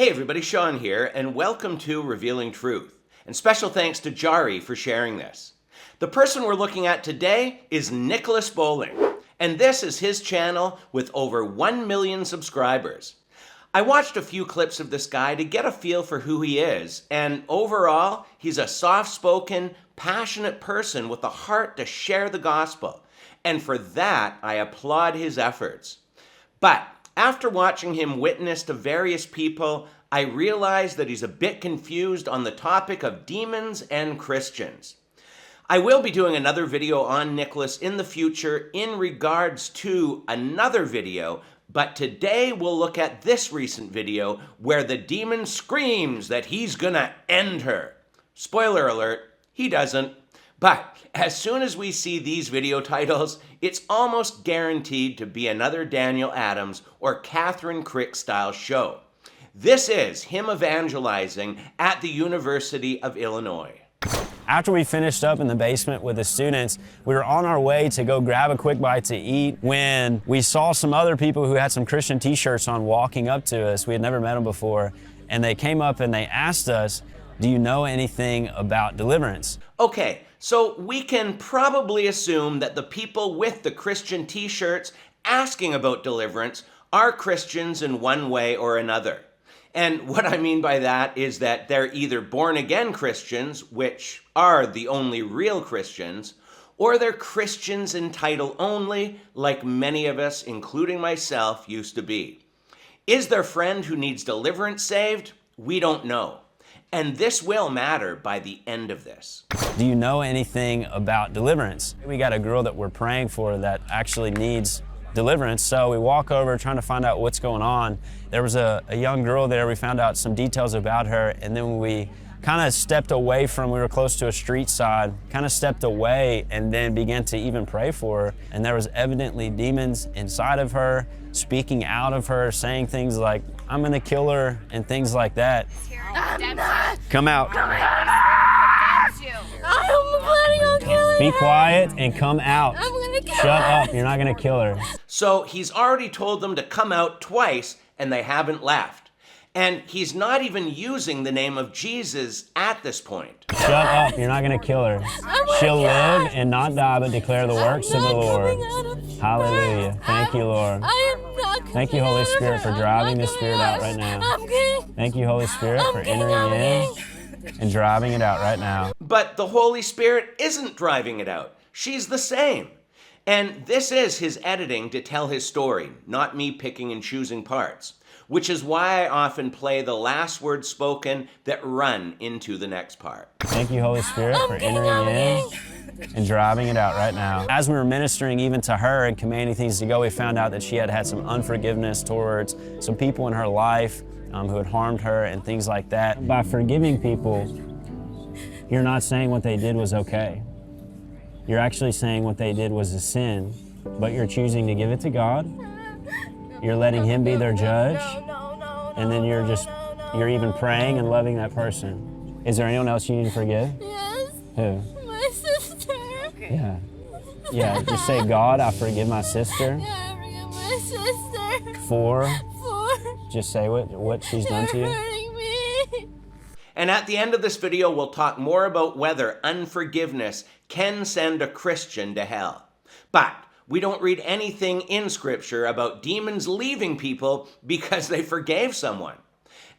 Hey everybody, Sean here, and welcome to Revealing Truth. And special thanks to Jari for sharing this. The person we're looking at today is Nicholas Bowling, and this is his channel with over 1 million subscribers. I watched a few clips of this guy to get a feel for who he is, and overall, he's a soft-spoken, passionate person with a heart to share the gospel. And for that, I applaud his efforts. But after watching him witness to various people, I realized that he's a bit confused on the topic of demons and Christians. I will be doing another video on Nicholas in the future in regards to another video, but today we'll look at this recent video where the demon screams that he's gonna end her. Spoiler alert, he doesn't. But as soon as we see these video titles, it's almost guaranteed to be another Daniel Adams or Catherine Crick style show. This is him evangelizing at the University of Illinois. After we finished up in the basement with the students, we were on our way to go grab a quick bite to eat when we saw some other people who had some Christian t-shirts on walking up to us. We had never met them before, and they came up and they asked us, "Do you know anything about Deliverance?" Okay, so we can probably assume that the people with the Christian t-shirts asking about Deliverance are Christians in one way or another. And what I mean by that is that they're either born-again Christians, which are the only real Christians, or they're Christians in title only, like many of us, including myself, used to be. Is their friend who needs deliverance saved? We don't know. And this will matter by the end of this. Do you know anything about Deliverance? We got a girl that we're praying for that actually needs deliverance, so we walk over trying to find out what's going on. There was a young girl there. We found out some details about her, and then we kind of stepped away from, we were close to a street side, kind of stepped away and then began to even pray for her. And there was evidently demons inside of her, speaking out of her, saying things like, "I'm gonna kill her," and things like that. Come out. I'm planning on killing Be her. quiet and come out. I'm gonna kill Shut her. up, you're not gonna kill her. So he's already told them to come out twice, and they haven't left. And he's not even using the name of Jesus at this point. Shut up, you're not gonna kill her. She'll live and not die, but declare the works of the Lord. Hallelujah. Thank you, Lord. I am not Thank you, Holy Spirit, for driving the spirit out right now. I'm kidding. Thank you, Holy Spirit, for entering in and driving it out right now. But the Holy Spirit isn't driving it out. She's the same. And this is his editing to tell his story, not me picking and choosing parts, which is why I often play the last words spoken that run into the next part. Thank you, Holy Spirit, for entering in and driving it out right now. As we were ministering even to her and commanding things to go, we found out that she had had some unforgiveness towards some people in her life who had harmed her and things like that. By forgiving people, you're not saying what they did was okay. You're actually saying what they did was a sin, but you're choosing to give it to God. You're letting Him be their judge, and then you're even praying and loving that person. Is there anyone else you need to forgive? Yes. Who? My sister. Yeah. Yeah, just say, "God, I forgive my sister Yeah, I forgive my sister. for," For just say what she's done to you. hurting me. And at the end of this video, we'll talk more about whether unforgiveness can send a Christian to hell. But we don't read anything in Scripture about demons leaving people because they forgave someone.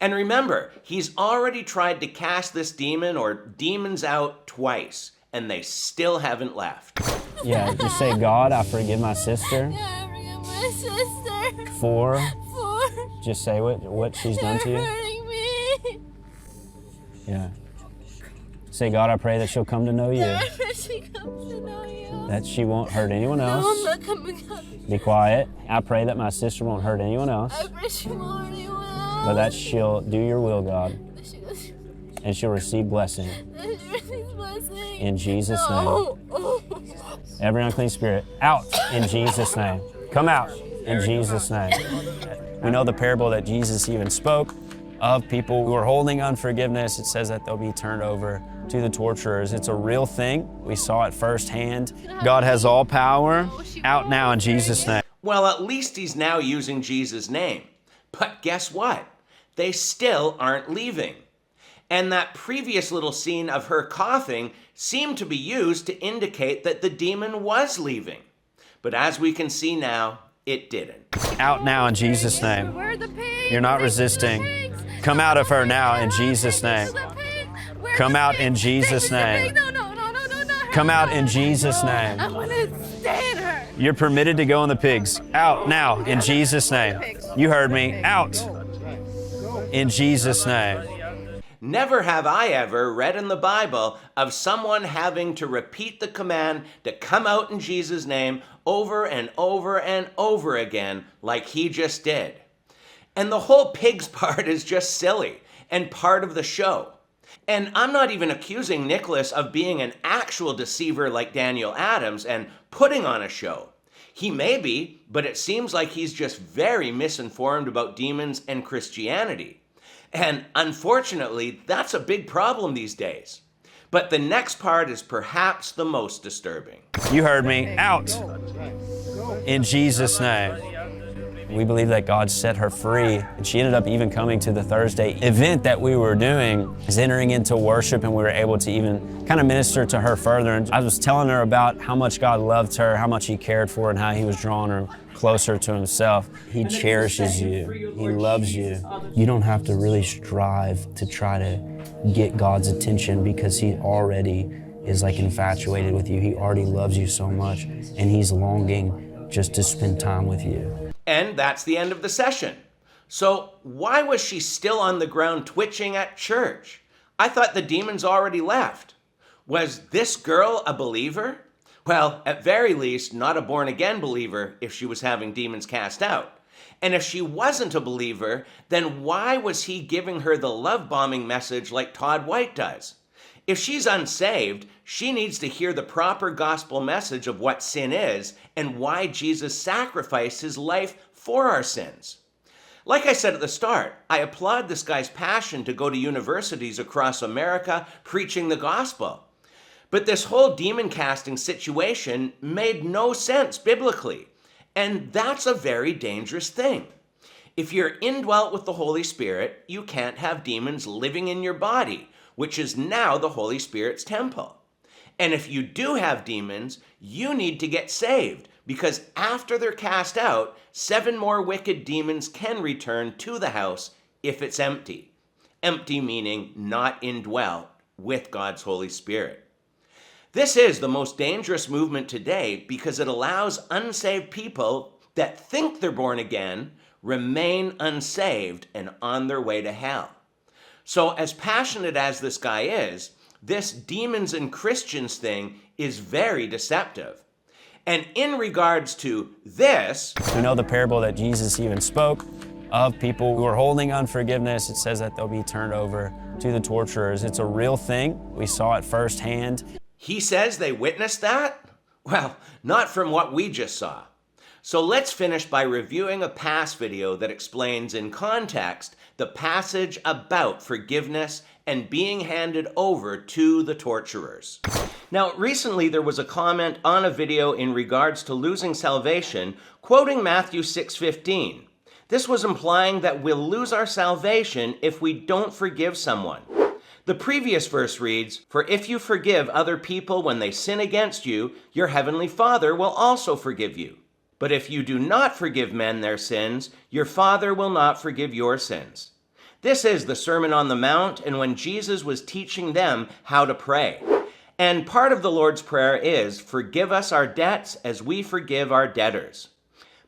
And remember, he's already tried to cast this demon or demons out twice, and they still haven't left. Yeah, just say, "God, I forgive my sister Yeah, I forgive my sister. for," For just say what she's done to you. hurting me. Yeah. Say, "God, I pray that she'll come to know you, She comes to know you. that she won't hurt anyone No, I'm else. not coming up. Be quiet. I pray that my sister won't hurt anyone else, I pray she won't hurt anyone else. but that she'll do your will, God, She goes, and she'll receive blessing. she receives blessing. In Jesus' name. Oh. Every unclean spirit, out in Jesus' name. Come out in Jesus' name. We know the parable that Jesus even spoke of people who are holding unforgiveness. It says that they'll be turned over to the torturers. It's a real thing. We saw it firsthand. God has all power. Out now in Jesus' name. Well, at least he's now using Jesus' name. But guess what? they still aren't leaving. And that previous little scene of her coughing seemed to be used to indicate that the demon was leaving. But as we can see now, it didn't. Out now in Jesus' name. Where are the pigs? You're not Take me to the resisting. pigs. Come out of her now in Jesus' Take me name. to the pigs. Where are Come the out pigs? in Jesus' Take me to the name. pigs. No, not her. Come out in No. Jesus' No, name. I want to stand her. You're permitted to go in the pigs. Out now in Jesus' name. You heard me. Out in Jesus' name. Never have I ever read in the Bible of someone having to repeat the command to come out in Jesus' name over and over and over again like he just did. And the whole pigs part is just silly and part of the show. And I'm not even accusing Nicholas of being an actual deceiver like Daniel Adams and putting on a show. He may be, but it seems like he's just very misinformed about demons and Christianity. And unfortunately, that's a big problem these days. But the next part is perhaps the most disturbing. You heard me. Out in Jesus' name. We believe that God set her free, and she ended up even coming to the Thursday event that we were doing, is entering into worship, and we were able to even kind of minister to her further. And I was telling her about how much God loved her, how much He cared for her, and how He was drawing her closer to Himself. He cherishes you. He loves you. You don't have to really strive to try to get God's attention because He already is like infatuated with you. He already loves you so much, and He's longing just to spend time with you. And that's the end of the session. So why was she still on the ground twitching at church? I thought the demons already left. Was this girl a believer? Well, at very least, not a born-again believer if she was having demons cast out. And if she wasn't a believer, then why was he giving her the love-bombing message like Todd White does? If she's unsaved, she needs to hear the proper gospel message of what sin is and why Jesus sacrificed his life for our sins. Like I said at the start, I applaud this guy's passion to go to universities across America preaching the gospel. But this whole demon casting situation made no sense biblically, and that's a very dangerous thing. If you're indwelt with the Holy Spirit, you can't have demons living in your body, which is now the Holy Spirit's temple. And if you do have demons, you need to get saved, because after they're cast out, 7 more wicked demons can return to the house if it's empty. Empty meaning not indwelt with God's Holy Spirit. This is the most dangerous movement today because it allows unsaved people that think they're born again remain unsaved and on their way to hell. So as passionate as this guy is, this demons and Christians thing is very deceptive. And in regards to this, We know the parable that Jesus even spoke of people who are holding unforgiveness. It says that they'll be turned over to the torturers. It's a real thing. We saw it firsthand. he says they witnessed that? Well, not from what we just saw. So let's finish by reviewing a past video that explains in context the passage about forgiveness and being handed over to the torturers. Now, recently there was a comment on a video in regards to losing salvation, quoting Matthew 6:15. This was implying that we'll lose our salvation if we don't forgive someone. The previous verse reads, "For if you forgive other people when they sin against you, your heavenly Father will also forgive you. But if you do not forgive men their sins, your Father will not forgive your sins." This is the Sermon on the Mount, and when Jesus was teaching them how to pray. And part of the Lord's Prayer is, "Forgive us our debts as we forgive our debtors."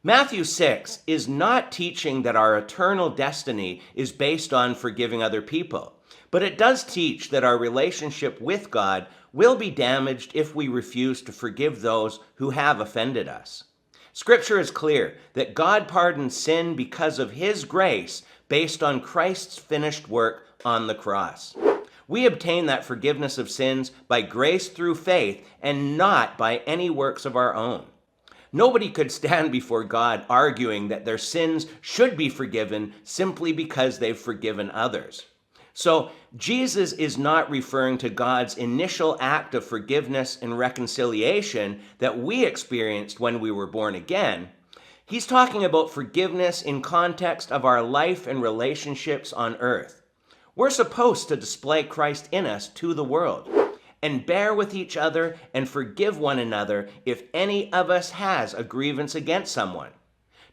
Matthew 6 is not teaching that our eternal destiny is based on forgiving other people, but it does teach that our relationship with God will be damaged if we refuse to forgive those who have offended us. Scripture is clear that God pardons sin because of His grace based on Christ's finished work on the cross. We obtain that forgiveness of sins by grace through faith and not by any works of our own. Nobody could stand before God arguing that their sins should be forgiven simply because they've forgiven others. So Jesus is not referring to God's initial act of forgiveness and reconciliation that we experienced when we were born again. He's talking about forgiveness in context of our life and relationships on earth. We're supposed to display Christ in us to the world and bear with each other and forgive one another if any of us has a grievance against someone.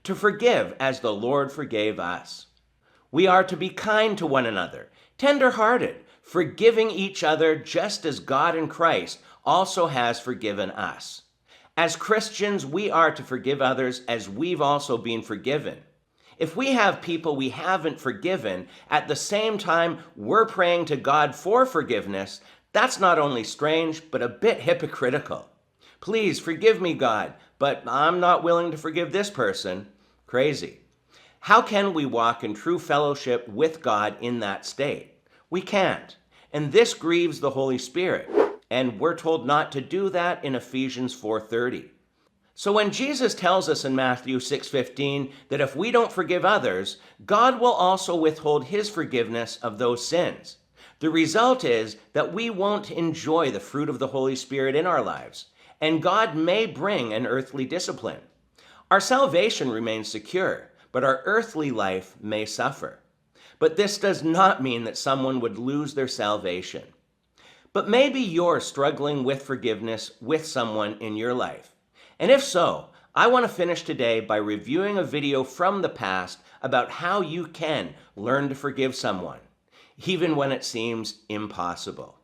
To forgive as the Lord forgave us. We are to be kind to one another, tender-hearted, forgiving each other just as God in Christ also has forgiven us. As Christians, we are to forgive others as we've also been forgiven. If we have people we haven't forgiven, at the same time we're praying to God for forgiveness, that's not only strange, but a bit hypocritical. Please forgive me, God, but I'm not willing to forgive this person. Crazy. How can we walk in true fellowship with God in that state? We can't. And this grieves the Holy Spirit. And we're told not to do that in Ephesians 4:30. So when Jesus tells us in Matthew 6:15 that if we don't forgive others, God will also withhold his forgiveness of those sins. The result is that we won't enjoy the fruit of the Holy Spirit in our lives, and God may bring an earthly discipline. Our salvation remains secure, but our earthly life may suffer. But this does not mean that someone would lose their salvation. But maybe you're struggling with forgiveness with someone in your life. And if so, I want to finish today by reviewing a video from the past about how you can learn to forgive someone, even when it seems impossible.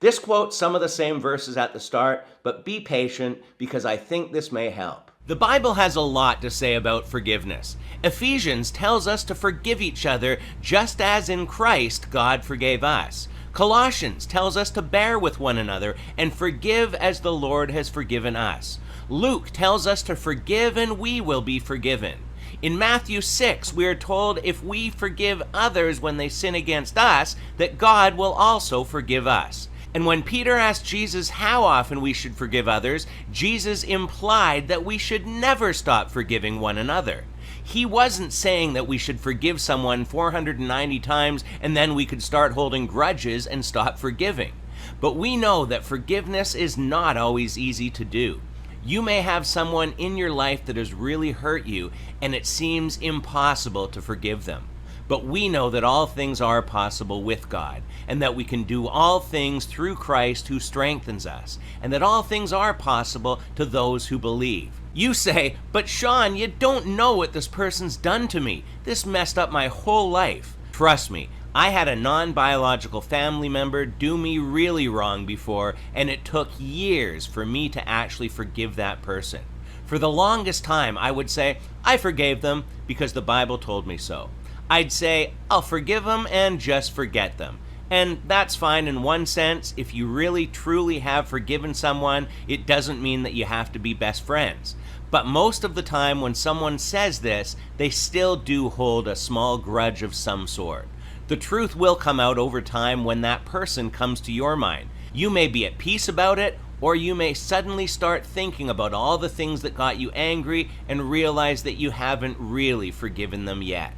This quotes some of the same verses at the start, but be patient because I think this may help. The Bible has a lot to say about forgiveness. Ephesians tells us to forgive each other just as in Christ God forgave us. Colossians tells us to bear with one another and forgive as the Lord has forgiven us. Luke tells us to forgive and we will be forgiven. In Matthew 6, we are told if we forgive others when they sin against us, that God will also forgive us. And when Peter asked Jesus how often we should forgive others, Jesus implied that we should never stop forgiving one another. He wasn't saying that we should forgive someone 490 times and then we could start holding grudges and stop forgiving. But we know that forgiveness is not always easy to do. You may have someone in your life that has really hurt you and it seems impossible to forgive them. But we know that all things are possible with God, and that we can do all things through Christ who strengthens us, and that all things are possible to those who believe. You say, but Sean, you don't know what this person's done to me. This messed up my whole life. Trust me, I had a non-biological family member do me really wrong before, and it took years for me to actually forgive that person. For the longest time, I would say, I forgave them because the Bible told me so. I'd say, I'll forgive them and just forget them. And that's fine in one sense. If you really truly have forgiven someone, it doesn't mean that you have to be best friends. But most of the time when someone says this, they still do hold a small grudge of some sort. The truth will come out over time when that person comes to your mind. You may be at peace about it, or you may suddenly start thinking about all the things that got you angry and realize that you haven't really forgiven them yet.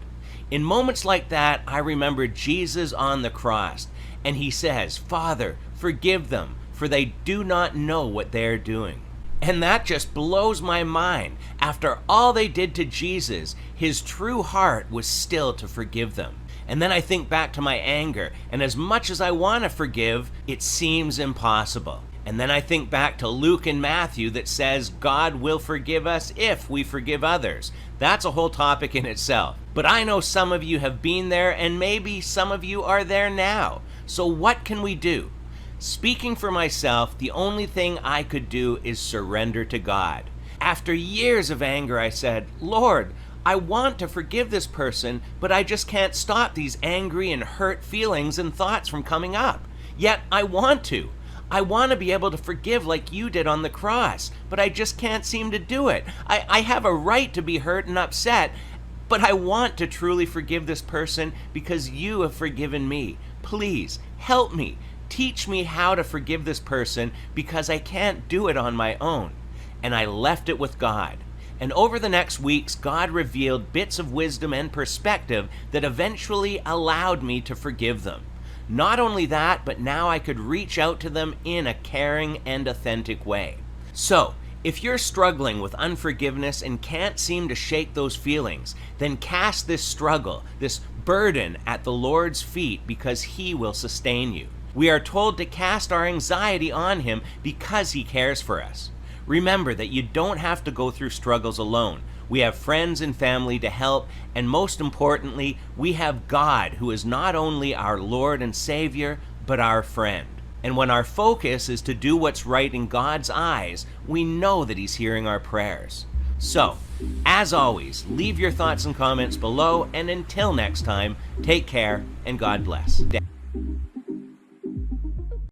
In moments like that, I remember Jesus on the cross, and he says, Father, forgive them, for they do not know what they're doing. And that just blows my mind. After all they did to Jesus, his true heart was still to forgive them. And then I think back to my anger, and as much as I want to forgive, it seems impossible. And then I think back to Luke and Matthew that says God will forgive us if we forgive others. That's a whole topic in itself. But I know some of you have been there, and maybe some of you are there now. So what can we do? Speaking for myself, the only thing I could do is surrender to God. After years of anger, I said, Lord, I want to forgive this person, but I just can't stop these angry and hurt feelings and thoughts from coming up. Yet I want to. I want to be able to forgive like you did on the cross, but I just can't seem to do it. I have a right to be hurt and upset, but I want to truly forgive this person because you have forgiven me. Please help me. Teach me how to forgive this person because I can't do it on my own. And I left it with God. And over the next weeks, God revealed bits of wisdom and perspective that eventually allowed me to forgive them. Not only that, but now I could reach out to them in a caring and authentic way. So, If you're struggling with unforgiveness and can't seem to shake those feelings, then cast this struggle, this burden at the Lord's feet because He will sustain you. We are told to cast our anxiety on Him because He cares for us. Remember that you don't have to go through struggles alone. We have friends and family to help, and most importantly, we have God, who is not only our Lord and Savior, but our friend. And when our focus is to do what's right in God's eyes, we know that He's hearing our prayers. So, as always, leave your thoughts and comments below, and until next time, take care and God bless.